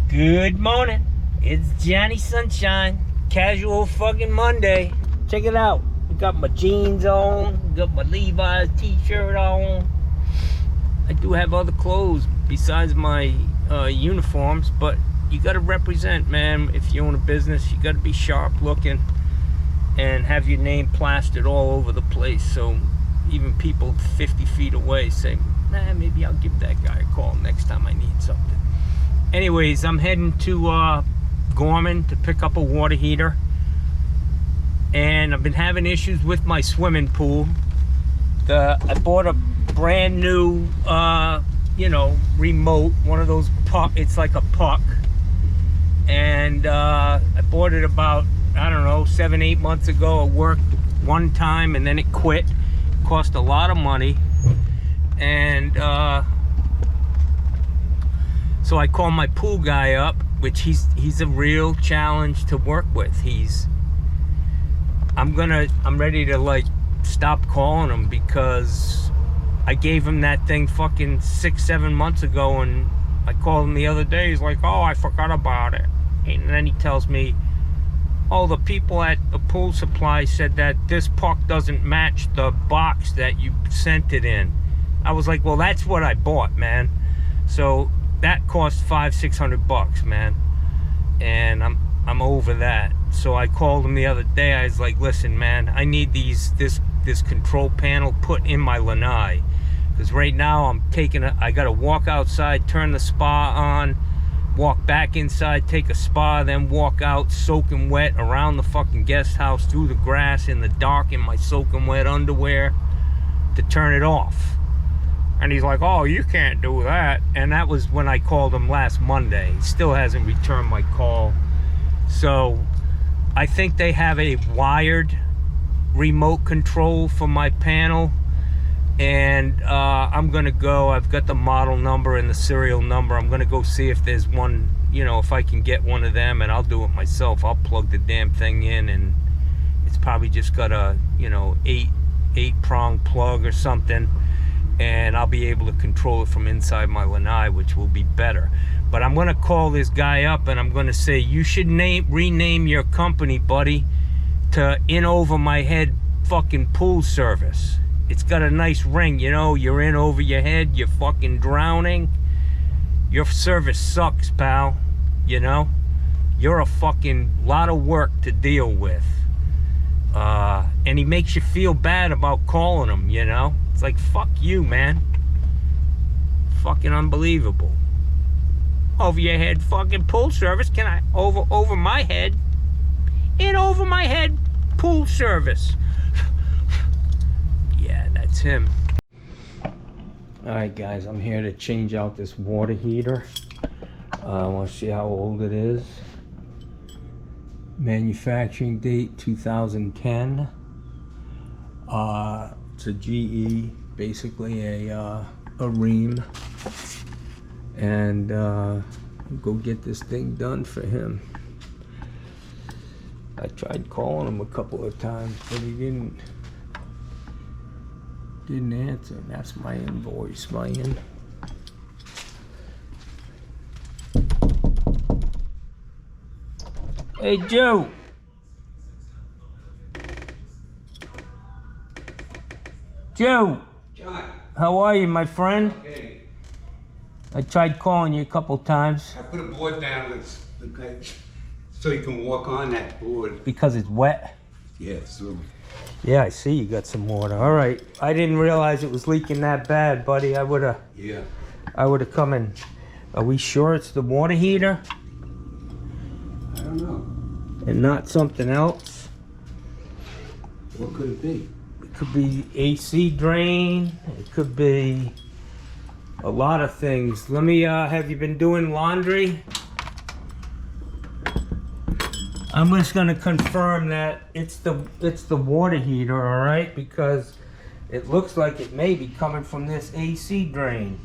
Good morning. It's Johnny Sunshine. Casual fucking Monday. Check it out. Got my jeans on. Got my Levi's t-shirt on. I do have other clothes besides my uniforms, but you gotta represent, man. If you own a business, you gotta be sharp looking and have your name plastered all over the place, so even people 50 feet away say, nah, maybe I'll give that guy a call next time I need something. Anyways, I'm heading to Gorman to pick up a water heater, and I've been having issues with my swimming pool. I bought a brand new remote, one of those puck. It's like a puck, and I bought it about, I don't know, 7-8 months ago. It worked one time and then it quit. It cost a lot of money, and so I called my pool guy up, which he's a real challenge to work with. I'm ready to like stop calling him, because I gave him that thing fucking 6-7 months ago, and I called him the other day. He's like, oh, I forgot about it. And then he tells me, oh, the people at the pool supply said that this puck doesn't match the box that you sent it in. I was like, well, that's what I bought, man. So that cost $500-600, man. And I'm over that. So I called him the other day. I was like, listen, man, I need this control panel put in my lanai, because right now I gotta walk outside, turn the spa on, walk back inside, take a spa, then walk out soaking wet around the fucking guest house, through the grass in the dark in my soaking wet underwear to turn it off. And he's like, oh, you can't do that. And that was when I called him last Monday. He still hasn't returned my call. So I think they have a wired remote control for my panel, and I'm gonna go, I've got the model number and the serial number. I'm gonna go see if there's one, if I can get one of them, and I'll do it myself. I'll plug the damn thing in, and it's probably just got a 8-prong plug or something, and I'll be able to control it from inside my lanai, which will be better. But I'm gonna call this guy up and I'm gonna say, you should rename your company, buddy, to In Over My Head fucking Pool Service. It's got a nice ring, you're in over your head, you're fucking drowning. Your service sucks, pal, You're a fucking lot of work to deal with. And he makes you feel bad about calling him, It's like, fuck you, man. Fucking unbelievable. Over your head fucking pool service. Can I over my head? In over my head pool service. Yeah, that's him. Alright guys, I'm here to change out this water heater. I want to see how old it is. Manufacturing date 2010. It's a GE, basically a ream, and go get this thing done for him. I tried calling him a couple of times, but he didn't answer. That's my invoice, man. Hey Joe. Joe. John. How are you, my friend? Okay. I tried calling you a couple times. I put a board down so you can walk on that board. Because it's wet? Yeah, so. Yeah, I see you got some water. All right. I didn't realize it was leaking that bad, buddy. I would have come in. Are we sure it's the water heater? I don't know. And not something else? What could it be? It could be AC drain. It could be a lot of things. Let me, have you been doing laundry? I'm just gonna confirm that it's the water heater, all right? Because it looks like it may be coming from this AC drain.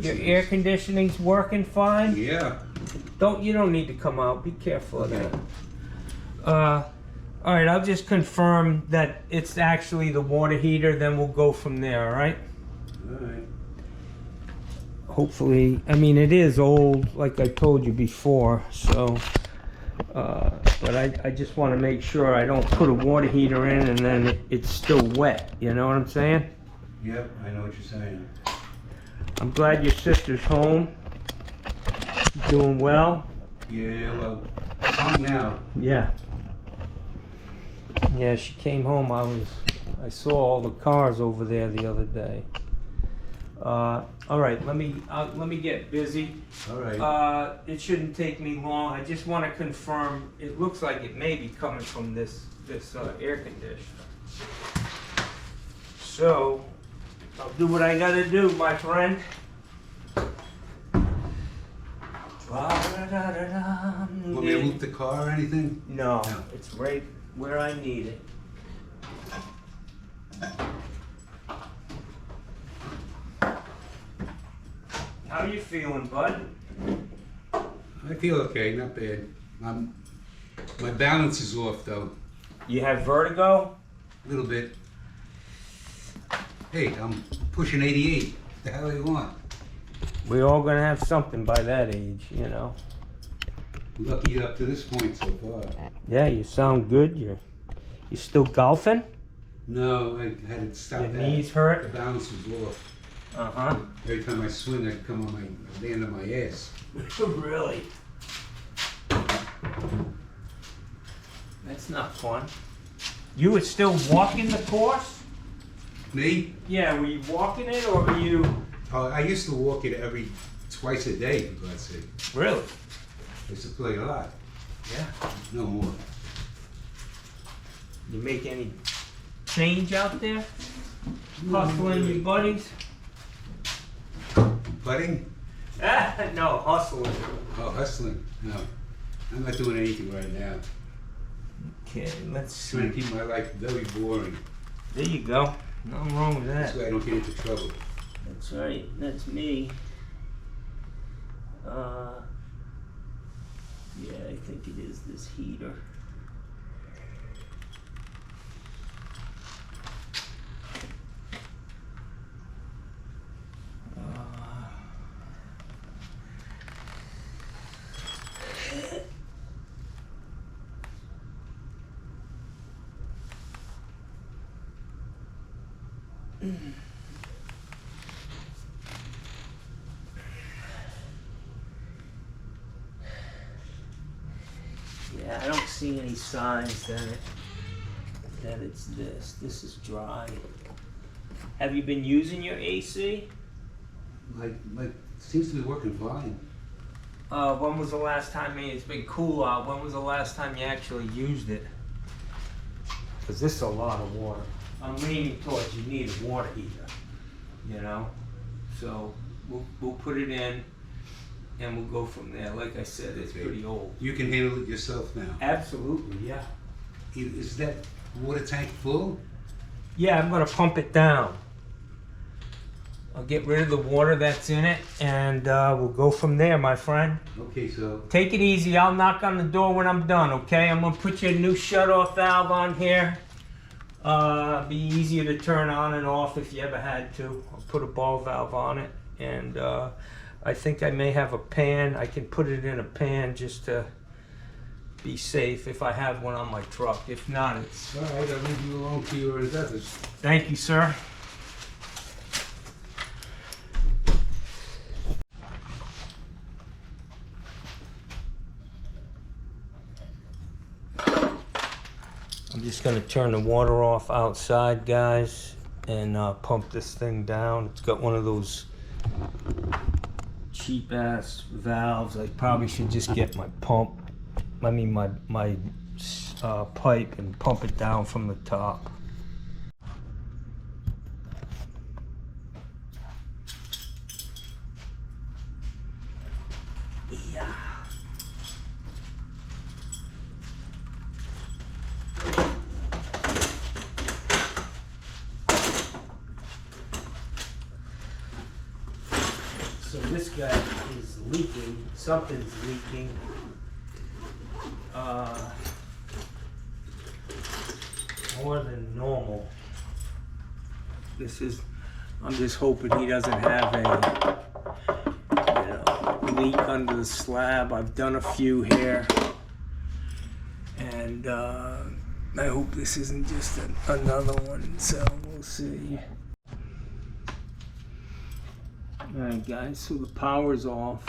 Your air conditioning's working fine? Yeah. You don't need to come out. Be careful of that. All right, I'll just confirm that it's actually the water heater, then we'll go from there, all right? All right. hopefully, I mean, it is old, like I told you before, so, but I just want to make sure I don't put a water heater in and then it's still wet, you know what I'm saying? Yep, I know what you're saying. I'm glad your sister's home, doing well. Yeah, well, home now. Yeah. Yeah, she came home, I saw all the cars over there the other day. All right, let me get busy. All right. It shouldn't take me long. I just want to confirm. It looks like it may be coming from this air conditioner. So I'll do what I gotta do, my friend. Want me to move the car or anything? No, No. it's right where I need it. How you feeling, bud? I feel okay, not bad. My balance is off though, You have vertigo? a little bit. Hey, I'm pushing 88. What the hell do you want? We're all gonna have something by that age, you know. Lucky up to this point so far. Yeah, you sound good. You still golfing? No, I had to stop Your that. knees hurt? The balance was off. Uh-huh. Every time I swing, I come on my land on my ass. Really? That's not fun. You were still walking the course? Me? Yeah, were you walking it or were you... Oh, I used to walk it twice a day, for God's sake. Really? I used to play a lot. Yeah. No more. You make any change out there? Hustling your buddies? Putting? No, hustling. Oh, hustling? No. I'm not doing anything right now. Okay, let's Trying to see. keep my life very boring. There you go. Nothing wrong with That's that. why I don't get into trouble. That's right. That's me. Yeah, I think it is this heater. Yeah, I don't see any signs that it's this. This is dry. Have you been using your AC? My seems to be working fine. When was the last time, it's been cool out, when was the last time you actually used it? Because this is a lot of water. I'm leaning towards you need a water heater, you know? So we'll put it in and we'll go from there. Like I said, it's Okay. pretty old. You can handle it yourself now. Absolutely, yeah. Is that water tank full? Yeah, I'm gonna pump it down. I'll get rid of the water that's in it and we'll go from there, my friend. Okay, so Take it easy. I'll knock on the door when I'm done, okay? I'm gonna put your new shut-off valve on here. Be easier to turn on and off if you ever had to. I'll put a ball valve on it, and I think I may have a pan. I can put it in a pan just to be safe if I have one on my truck. If not, it's... all right, I'll leave you alone to your endeavors. Thank you, sir. I'm just gonna turn the water off outside, guys, and pump this thing down. It's got one of those cheap ass valves. I probably should just get my pipe and pump it down from the top. Yeah. So this guy is leaking. Something's leaking. More than normal. I'm just hoping he doesn't have leak under the slab. I've done a few here, and I hope this isn't just another one, so we'll see. Alright guys, so the power's off.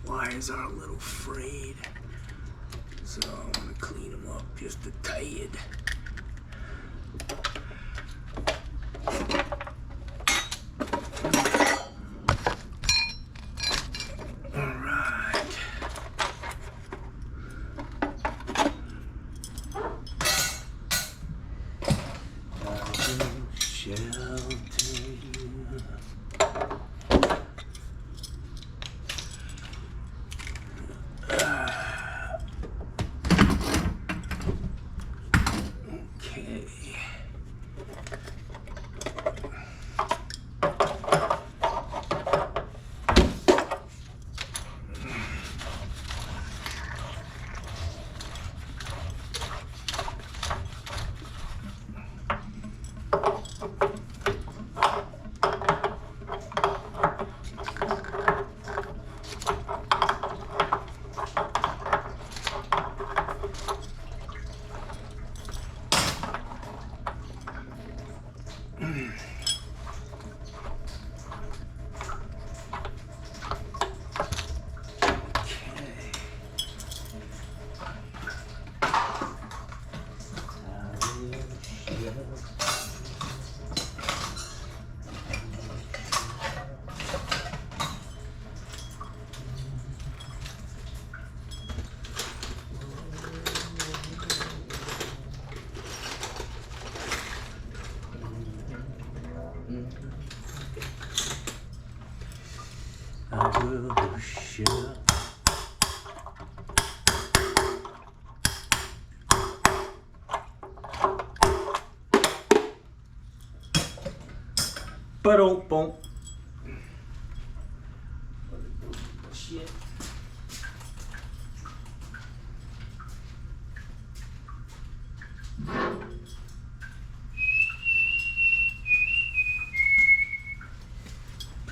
Wires are a little frayed, so I'm gonna clean them up just a tad. I will share. Ba-dum-bum. Shit.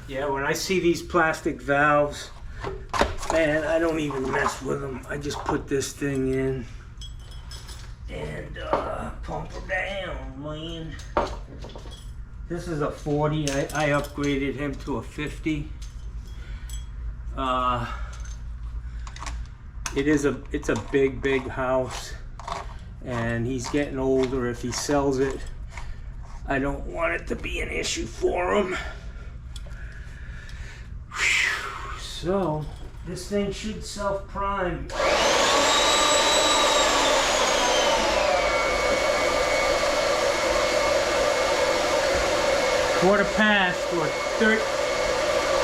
Yeah, when I see these plastic valves, man, I don't even mess with them. I just put this thing in and pump her down, man. This is a 40. I upgraded him to a 50. It's a big house, and he's getting older. If he sells it, I don't want it to be an issue for him. So this thing should self-prime. Quarter past, or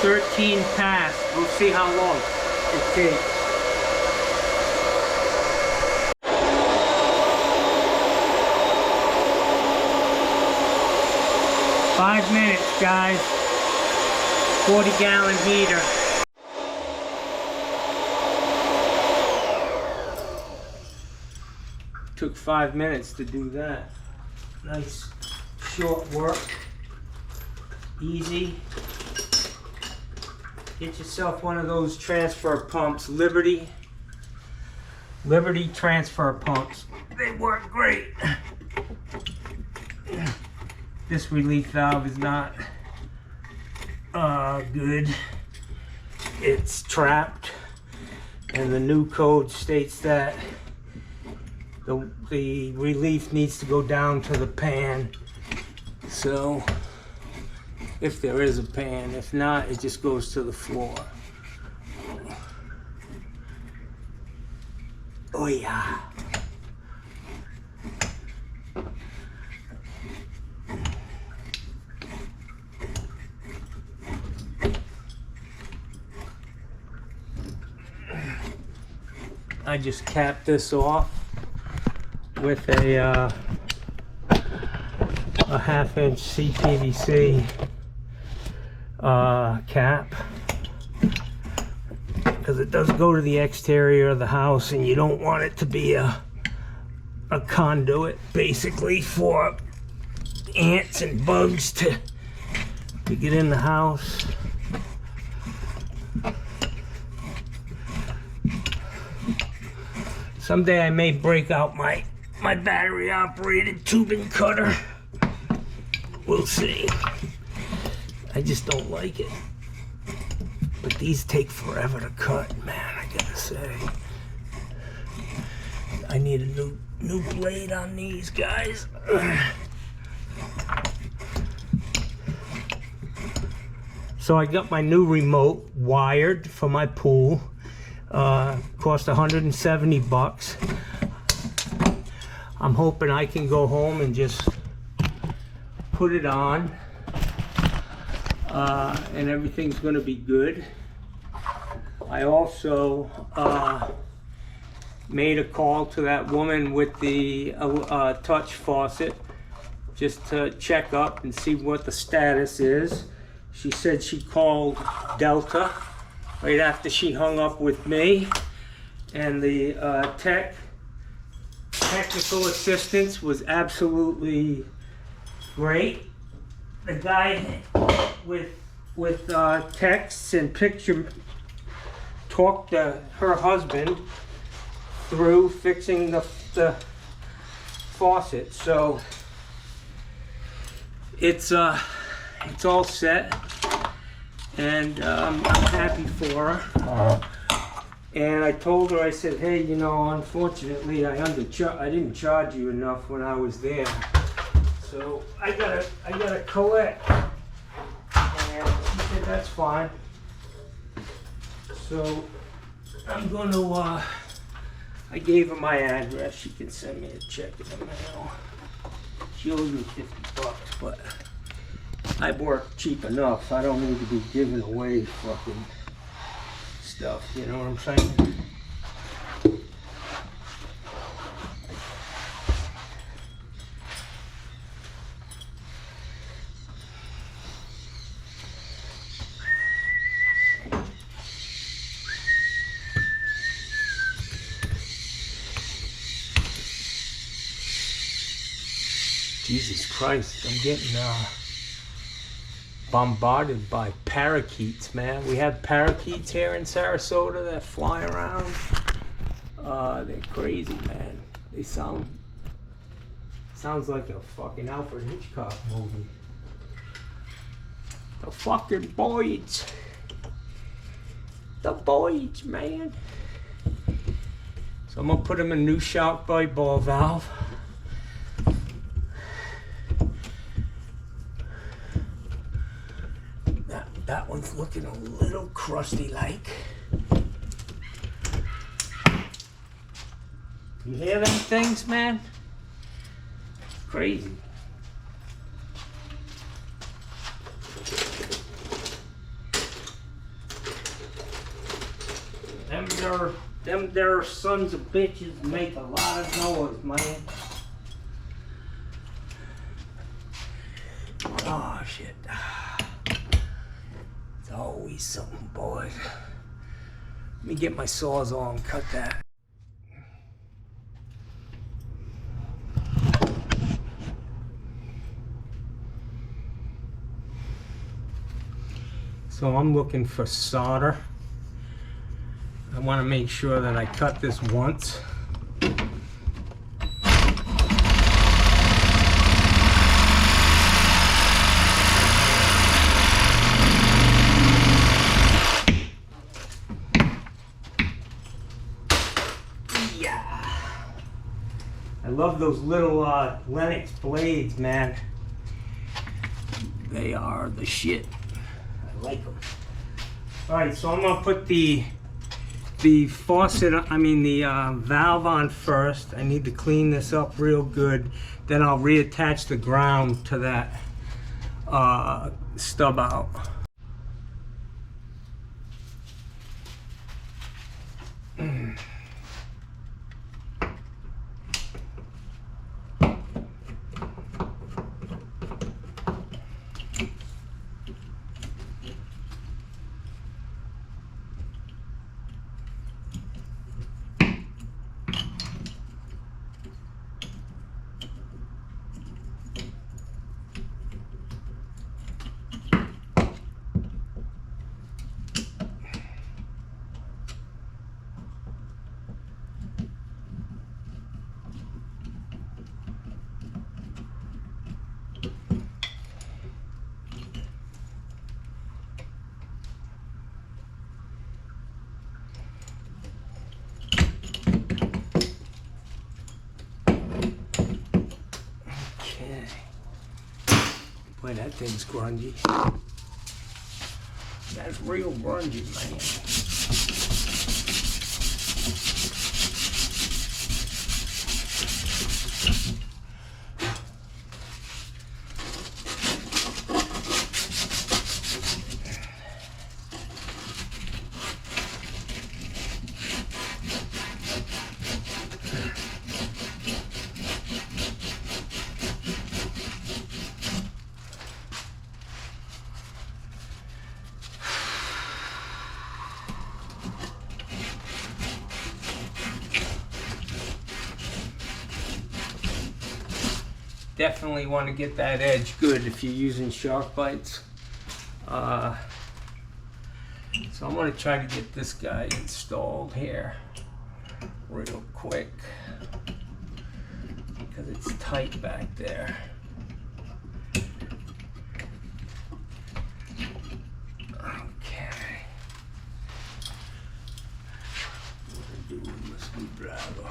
13 past. We'll see how long it takes. Five minutes, guys. 40-gallon heater. Took 5 minutes to do that. Nice short work. Easy. Get yourself one of those transfer pumps. Liberty transfer pumps. They work great. This relief valve is not good. It's trapped. And the new code states that the relief needs to go down to the pan. So, if there is a pan, if not, it just goes to the floor. Oh yeah. I just capped this off with a 1/2-inch CPVC cap, because it does go to the exterior of the house, and you don't want it to be a conduit basically for ants and bugs to get in the house. Someday I may break out my battery operated tubing cutter. We'll see. I just don't like it. But these take forever to cut, man, I gotta say. I need a new blade on these guys. So I got my new remote wired for my pool. Cost $170. I'm hoping I can go home and just put it on, and everything's gonna be good. I also made a call to that woman with the touch faucet just to check up and see what the status is. She said she called Delta right after she hung up with me, and the technical assistance was absolutely great. The guy with texts and picture talked to her husband through fixing the faucet, so it's all set. And I'm happy for her. And I told her, I said, hey, you know, unfortunately, I didn't charge you enough when I was there, so I gotta collect. And she said that's fine. So I'm gonna I gave her my address. She can send me a check in the mail. She owes me $50, but I work cheap enough. I don't need to be giving away fucking stuff, you know what I'm saying? Jesus Christ, I'm getting bombarded by parakeets, man. We have parakeets here in Sarasota that fly around. They're crazy, man. They sounds like a fucking Alfred Hitchcock movie. The fucking Boyds. The Boyds, man. So I'm gonna put them in a new shock bite ball valve. That one's looking a little crusty like. You hear them things, man? Crazy. Them there sons of bitches make a lot of noise, man. Oh shit. It's always something, boys. Let me get my sawzall and cut that. So I'm looking for solder. I want to make sure that I cut this once. I love those little Lennox blades, man. They are the shit. I like them. All right, so I'm gonna put the faucet, the valve on first. I need to clean this up real good. Then I'll reattach the ground to that stub out. Boy, that thing's grungy. That's real grungy, man. Definitely want to get that edge good if you're using shark bites. So I'm going to try to get this guy installed here real quick because it's tight back there. Okay. What do I do with my screwdriver?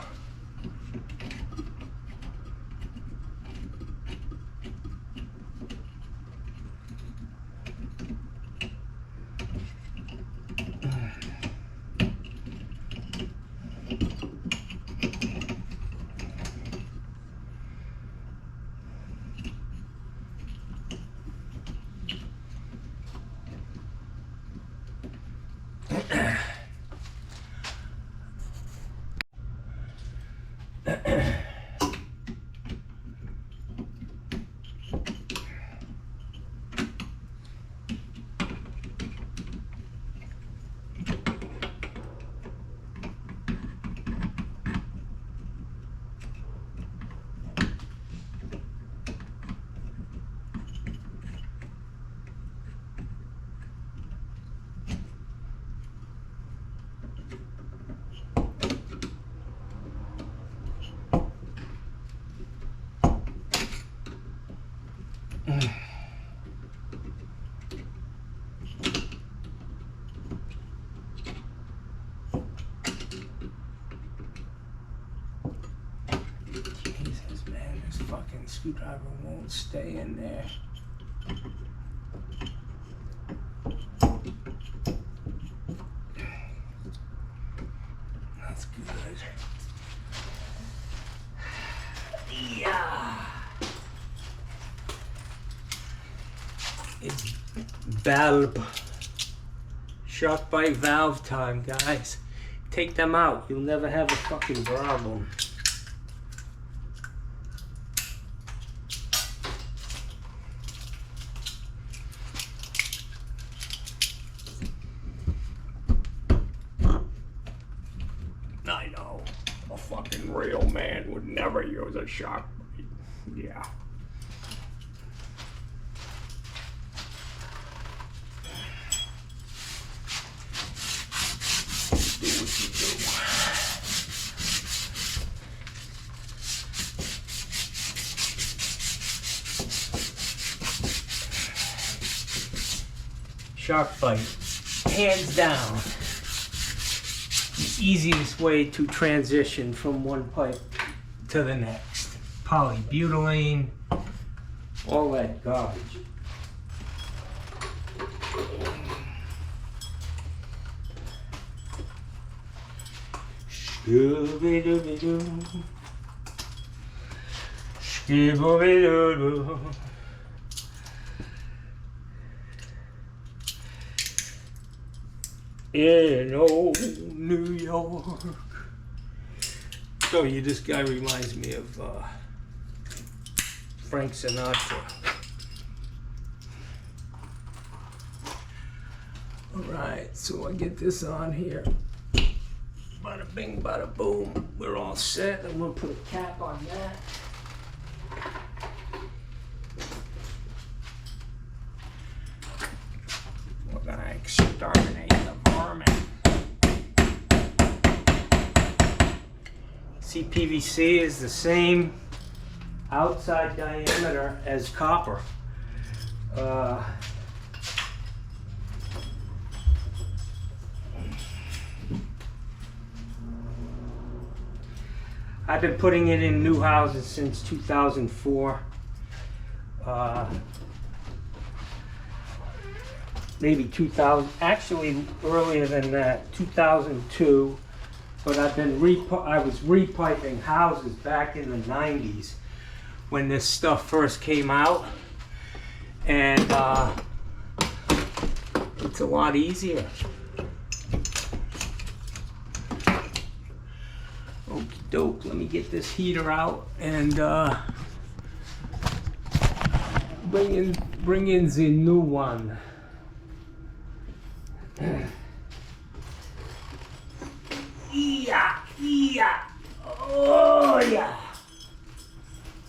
Screwdriver won't stay in there. That's good. Yeah. It's valve. Shark bite valve time, guys. Take them out. You'll never have a fucking problem. I know, a fucking real man would never use a shark bite. Yeah. Do what you do. Shark bite, hands down. Easiest way to transition from one pipe to the next. Polybutylene, all that garbage. Scooby-Dooby-Doo. Scooby-Doo-Doo. In old New York. So you, this guy reminds me of Frank Sinatra. Alright, so I get this on here. Bada bing, bada boom. We're all set. I'm gonna put a cap on that. We're gonna exterminate the vermin. See, PVC is the same outside diameter as copper. I've been putting it in new houses since 2004. Maybe 2000, actually earlier than that, 2002. But I've been I was repiping houses back in the 90s when this stuff first came out, and it's a lot easier. Okie doke, let me get this heater out and bring in the new one. Yeah. Oh yeah.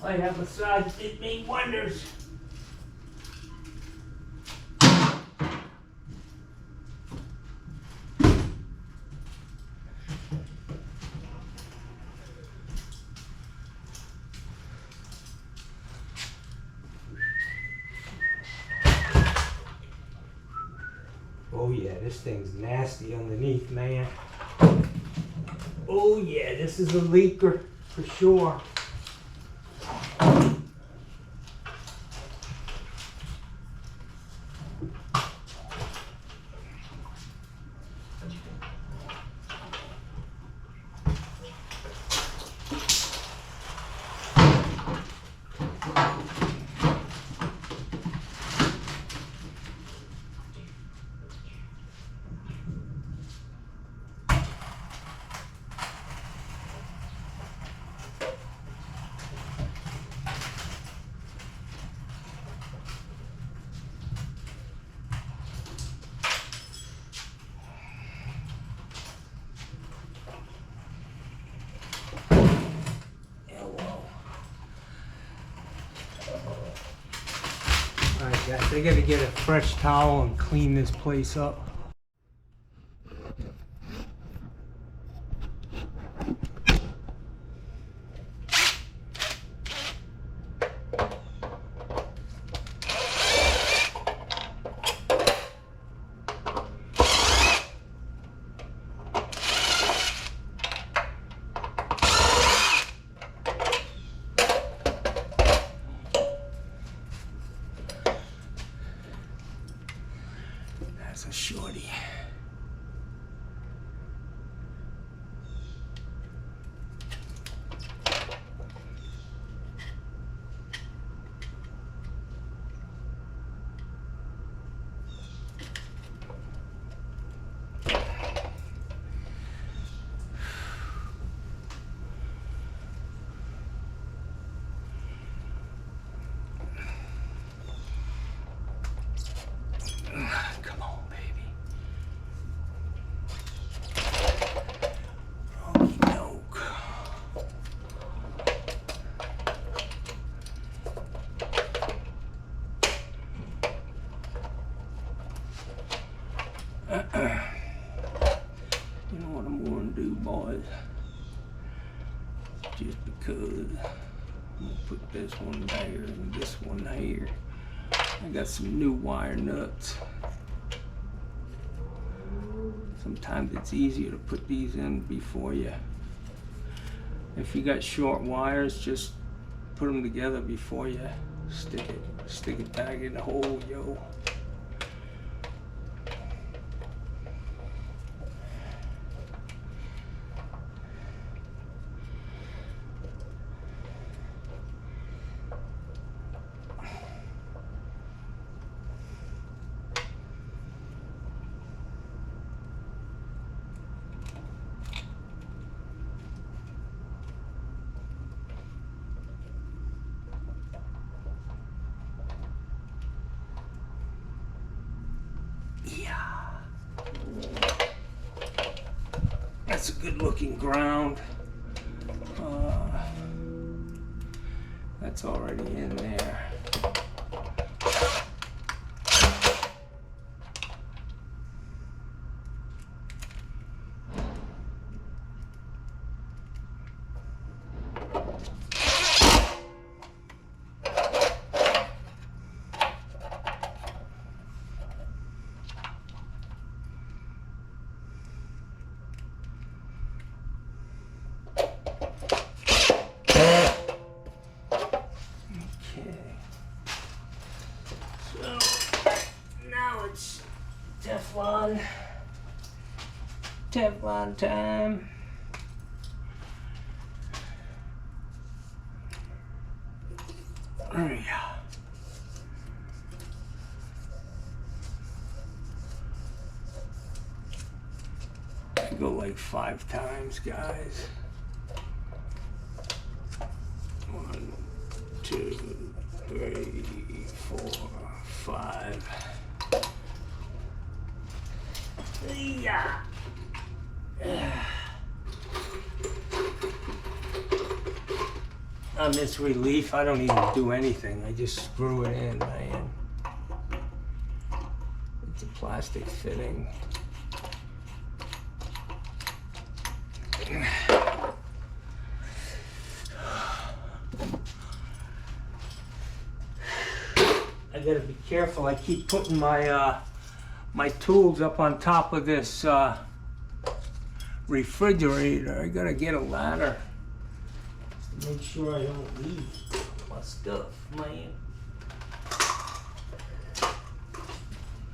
I have massage did me wonders. Oh yeah, this thing's nasty underneath, man. Oh yeah, this is a leaker for sure. Alright guys, I gotta get a fresh towel and clean this place up. That's a shorty. Come on, baby. Okey doke. You know what I'm going to do, boys? Just because I'm going to put this one there and this one here. I got some new wire nuts. Sometimes it's easier to put these in before you If you got short wires, just put them together before you stick it back in the hole, yo. That's a good looking ground. That's already in there. Teflon time. There we go. I go like 5 times, guys. 1, 2, 3, 4, 5. Yeah. On this relief, I don't even do anything. I just screw it in, man. It's a plastic fitting. I gotta be careful. I keep putting my my tools up on top of this refrigerator. I gotta get a ladder to make sure I don't leave my stuff, man.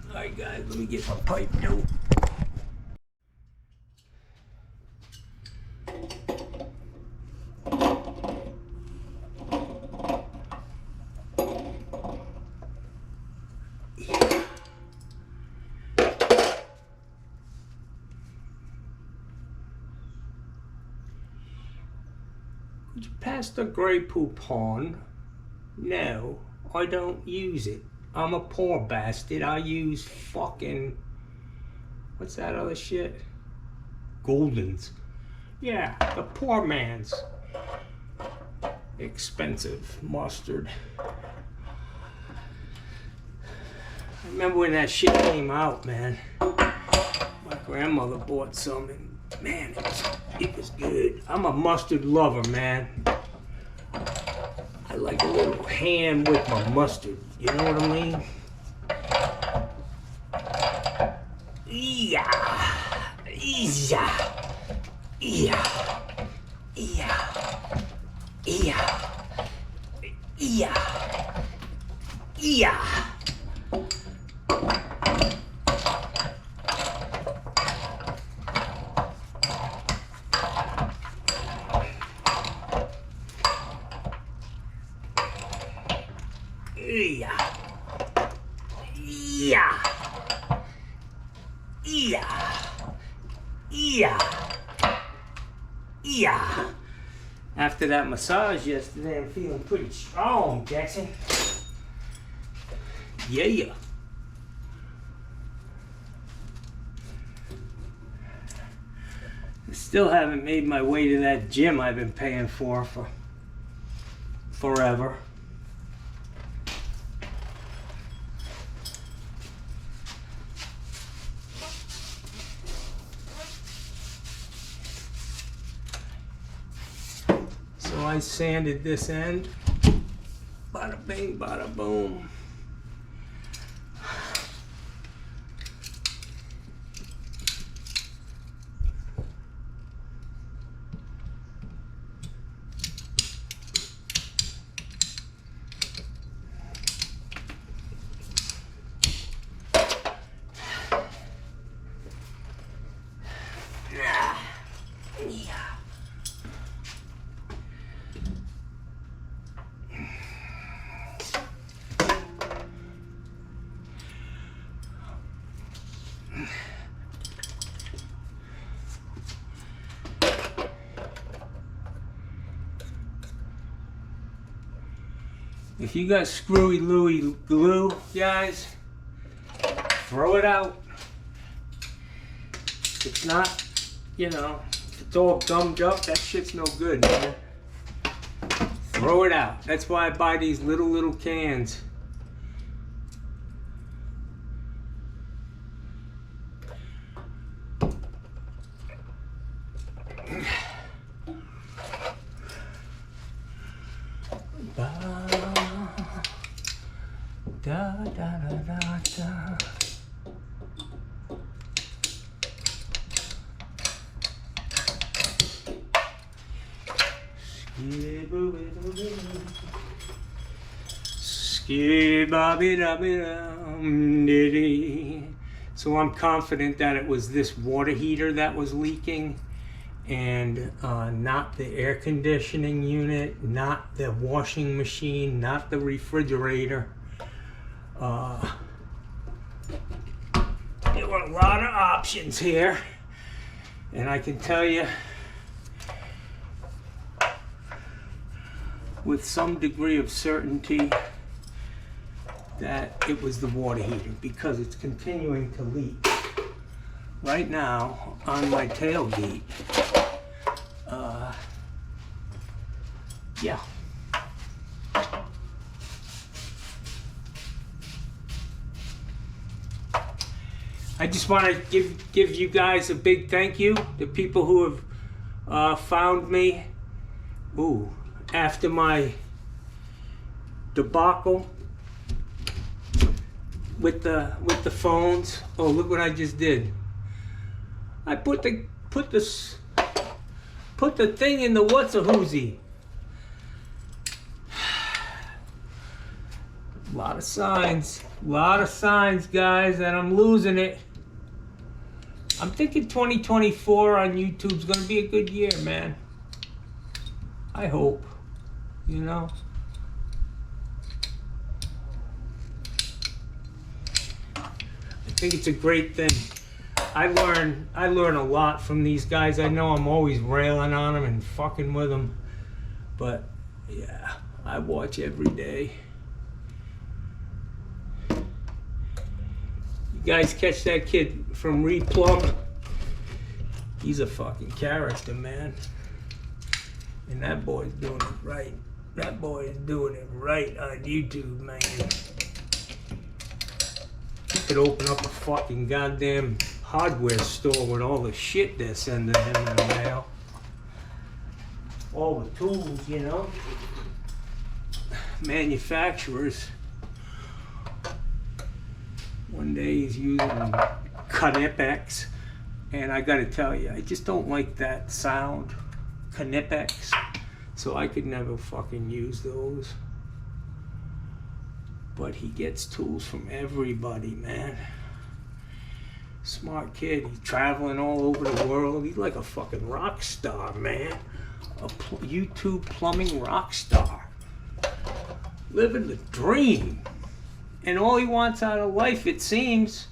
Alright guys, let me get my pipe dope. Would you pass the Grey Poop on? No, I don't use it. I'm a poor bastard. I use fucking... what's that other shit? Goldens. Yeah, the poor man's expensive mustard. I remember when that shit came out, man. My grandmother bought some and man, it was good. I'm a mustard lover, man. I like a little ham with my mustard. You know what I mean? Yeah. Yeah. Yeah. Yeah. Yeah. Yeah. Yeah. Yeah. Yeah. Yeah. Yeah. Yeah. After that massage yesterday, I'm feeling pretty strong, Jackson. Yeah. I still haven't made my way to that gym I've been paying for forever. So I sanded this end. Bada bing, bada boom. If you got screwy Louie glue, guys, throw it out. If it's not, you know, if it's all gummed up, that shit's no good, man. Throw it out. That's why I buy these little cans. Da, da, da, da, da. So I'm confident that it was this water heater that was leaking, and not the air conditioning unit, not the washing machine, not the refrigerator. There were a lot of options here, and I can tell you with some degree of certainty that it was the water heater, because it's continuing to leak right now on my tailgate. Yeah. I just want to give you guys a big thank you. The people who have found me after my debacle with the phones. Oh, look what I just did. I put the thing in the what's-a-hoozy. A lot of signs, guys, that I'm losing it. I'm thinking 2024 on YouTube's gonna be a good year, man. I hope, you know. I think it's a great thing. I learn a lot from these guys. I know I'm always railing on them and fucking with them, but yeah, I watch every day. You guys catch that kid from Replum? He's a fucking character, man. And that boy's doing it right. That boy is doing it right on YouTube, man. He could open up a fucking goddamn hardware store with all the shit they're sending him in the mail. All the tools, you know. Manufacturers. One day he's using Knipex, and I gotta tell you, I just don't like that sound, Knipex, so I could never fucking use those. But he gets tools from everybody, man. Smart kid. He's traveling all over the world. He's like a fucking rock star, man. A YouTube plumbing rock star. Living the dream. And all he wants out of life, it seems,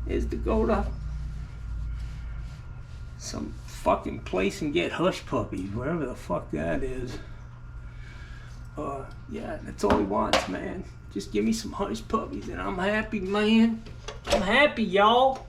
is to go to some fucking place and get hush puppies, wherever the fuck that is. Yeah, that's all he wants, man. Just give me some hush puppies and I'm happy, man. I'm happy, y'all.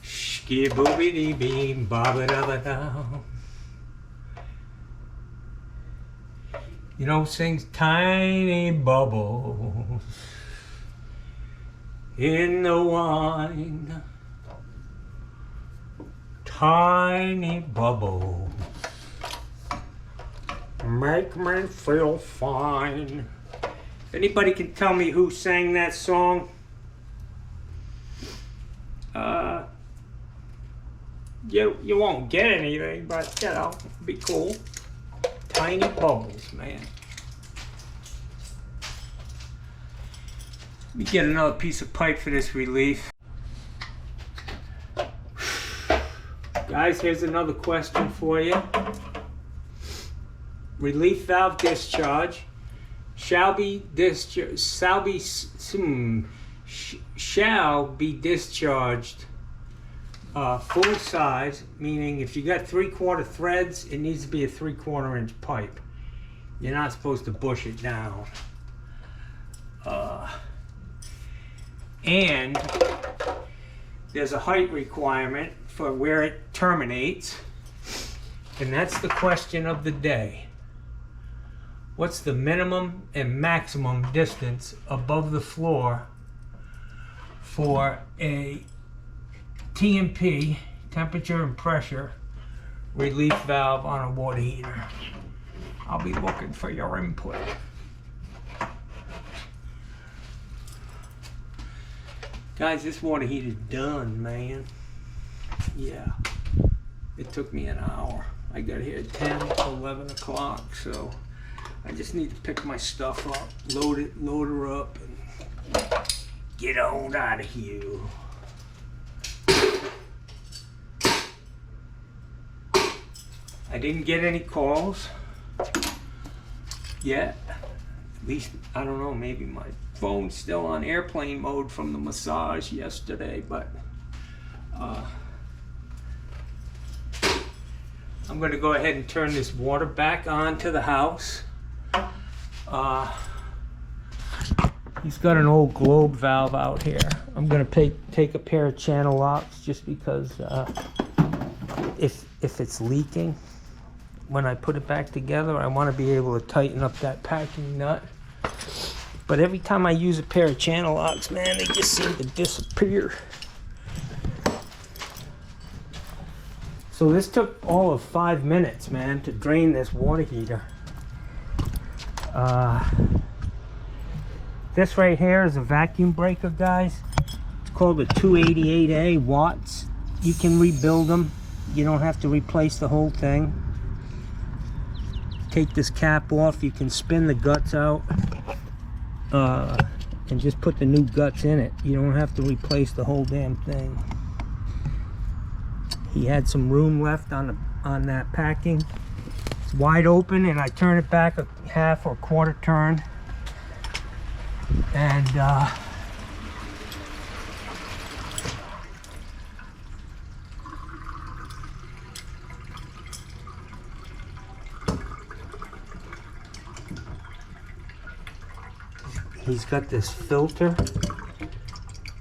Skibboobity-beam, bobba-dabba-dow. You know, sings tiny bubbles in the wine. Tiny bubbles make me feel fine. Anybody can tell me who sang that song? You won't get anything, but you know, it'd be cool. Tiny bubbles, man. Let me get another piece of pipe for this relief. Guys, here's another question for you. relief valve discharge shall be discharged full size, meaning if you got 3/4 threads, it needs to be a 3/4 inch pipe. You're not supposed to bush it down. And there's a height requirement for where it terminates, and that's the question of the day. What's the minimum and maximum distance above the floor for a TMP, temperature and pressure, relief valve on a water heater? I'll be looking for your input. Guys, this water heater's done, man. Yeah. It took me an hour. I got here at 10, 11 o'clock, so I just need to pick my stuff up, load her up, and get on out of here. I didn't get any calls yet. At least, I don't know, maybe my phone's still on airplane mode from the massage yesterday, but I'm going to go ahead and turn this water back on to the house. He's got an old globe valve out here. I'm going to take a pair of channel locks just because if it's leaking, when I put it back together, I want to be able to tighten up that packing nut. But every time I use a pair of channel locks, man, they just seem to disappear. So this took all of 5 minutes, man, to drain this water heater. This right here is a vacuum breaker, guys. It's called a 288A watts. You can rebuild them. You don't have to replace the whole thing. Take this cap off. You can spin the guts out and just put the new guts in it. You don't have to replace the whole damn thing. He had some room left on that packing. It's wide open, and I turn it back a half or quarter turn, and he's got this filter.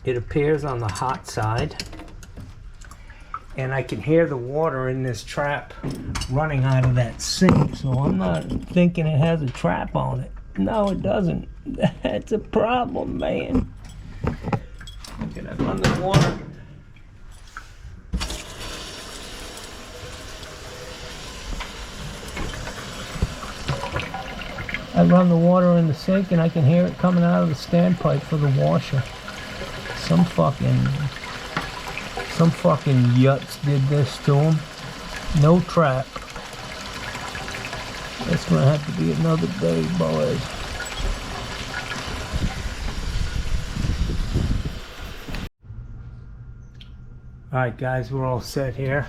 It appears on the hot side, and I can hear the water in this trap running out of that sink, so I'm not thinking it has a trap on it. No, it doesn't. That's a problem, man. I'm gonna run the water. I run the water in the sink, and I can hear it coming out of the standpipe for the washer. Some fucking yuts did this to him. No trap. That's gonna have to be another day, boys. Alright guys, we're all set here.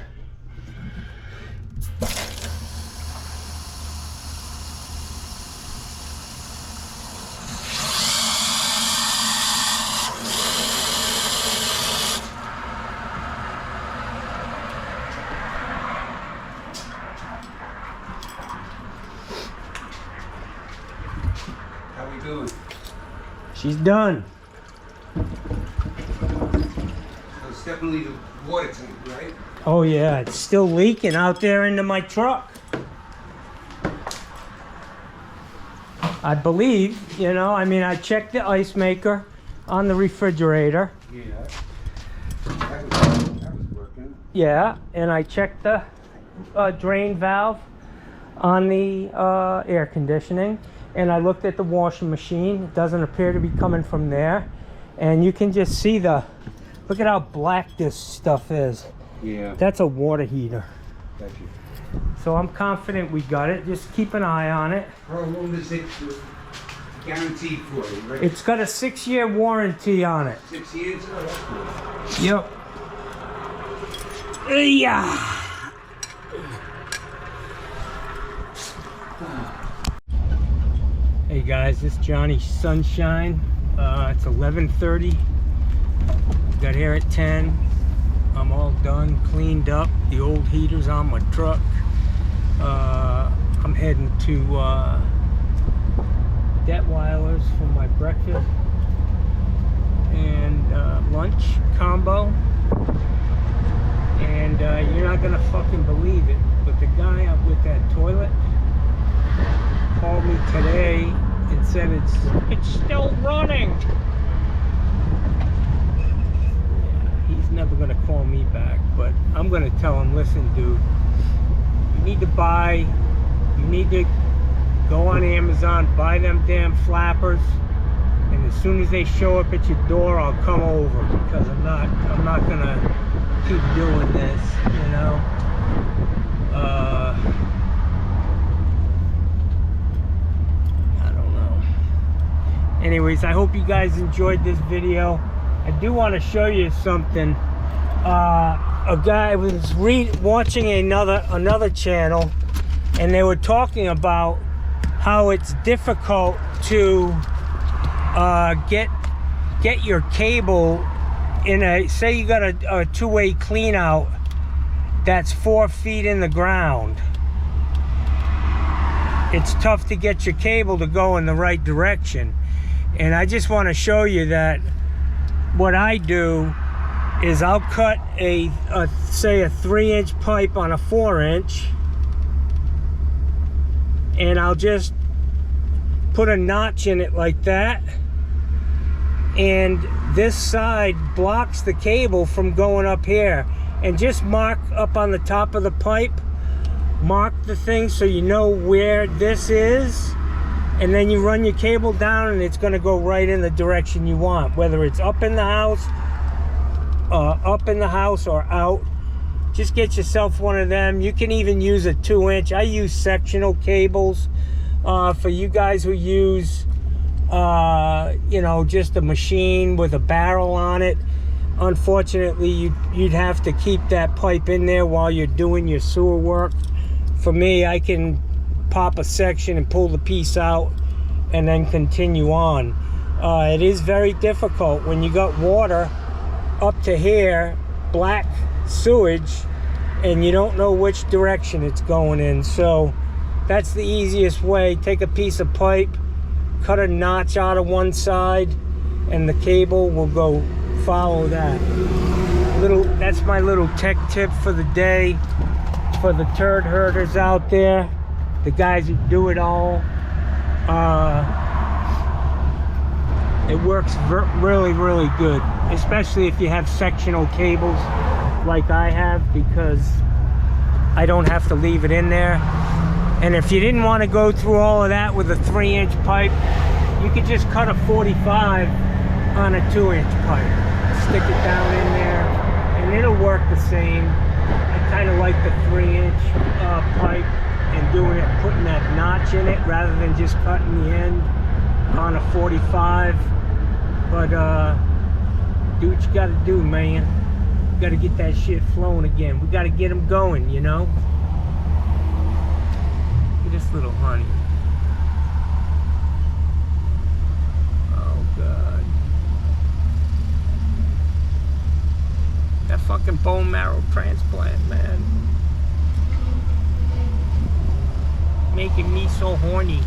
How we doing? She's done. So it's definitely the water tank, right? Oh yeah, it's still leaking out there into my truck. I believe, you know, I mean, I checked the ice maker on the refrigerator. Yeah. That was working. Yeah, and I checked the drain valve on the air conditioning, and I looked at the washing machine. It doesn't appear to be coming from there, and you can just see look at how black this stuff is. Yeah. That's a water heater. Gotcha. So I'm confident we got it. Just keep an eye on it. How long is it guaranteed for, right? It's got a 6-year warranty on it. 6 years? Oh, that's good. Yep. Yeah. Hey guys, this is Johnny Sunshine. It's 11:30. Got here at 10. I'm all done, cleaned up. The old heater's on my truck. I'm heading to Detweiler's for my breakfast and lunch combo. And you're not gonna fucking believe it, but the guy up with that toilet called me today and said it's still running. Yeah, he's never gonna call me back, but I'm gonna tell him, listen, dude, you need to go on Amazon, buy them damn flappers, and as soon as they show up at your door, I'll come over, because I'm not gonna keep doing this, you know. Anyways, I hope you guys enjoyed this video. I do want to show you something. A guy was watching another channel, and they were talking about how it's difficult to get your cable in a, say you got a two-way clean out that's 4 feet in the ground. It's tough to get your cable to go in the right direction. And I just want to show you that what I do is I'll cut say a 3-inch pipe on a 4-inch, and I'll just put a notch in it like that, and this side blocks the cable from going up here, and just mark up on the top of the pipe, mark the thing so you know where this is. And then you run your cable down, and it's going to go right in the direction you want, whether it's up in the house or out. Just get yourself one of them. You can even use a 2-inch. I use sectional cables. For you guys who use, you know, just a machine with a barrel on it, unfortunately, you'd have to keep that pipe in there while you're doing your sewer work. For me, I can pop a section and pull the piece out and then continue on. It is very difficult when you got water up to here, black sewage, and you don't know which direction it's going in. So that's the easiest way. Take a piece of pipe, cut a notch out of one side, and the cable will go follow that. That's my little tech tip for the day for the turd herders out there, the guys who do it all. It works really, really good, especially if you have sectional cables like I have, because I don't have to leave it in there. And if you didn't want to go through all of that with a 3-inch pipe, you could just cut a 45 on a 2-inch pipe, stick it down in there, and it'll work the same. I kind of like the 3-inch pipe and putting that notch in it rather than just cutting the end on a 45. But do what you gotta do, man. You gotta get that shit flowing again. We gotta get them going, you know. Look at this little honey. Oh God. That fucking bone marrow transplant, man. Making me so horny.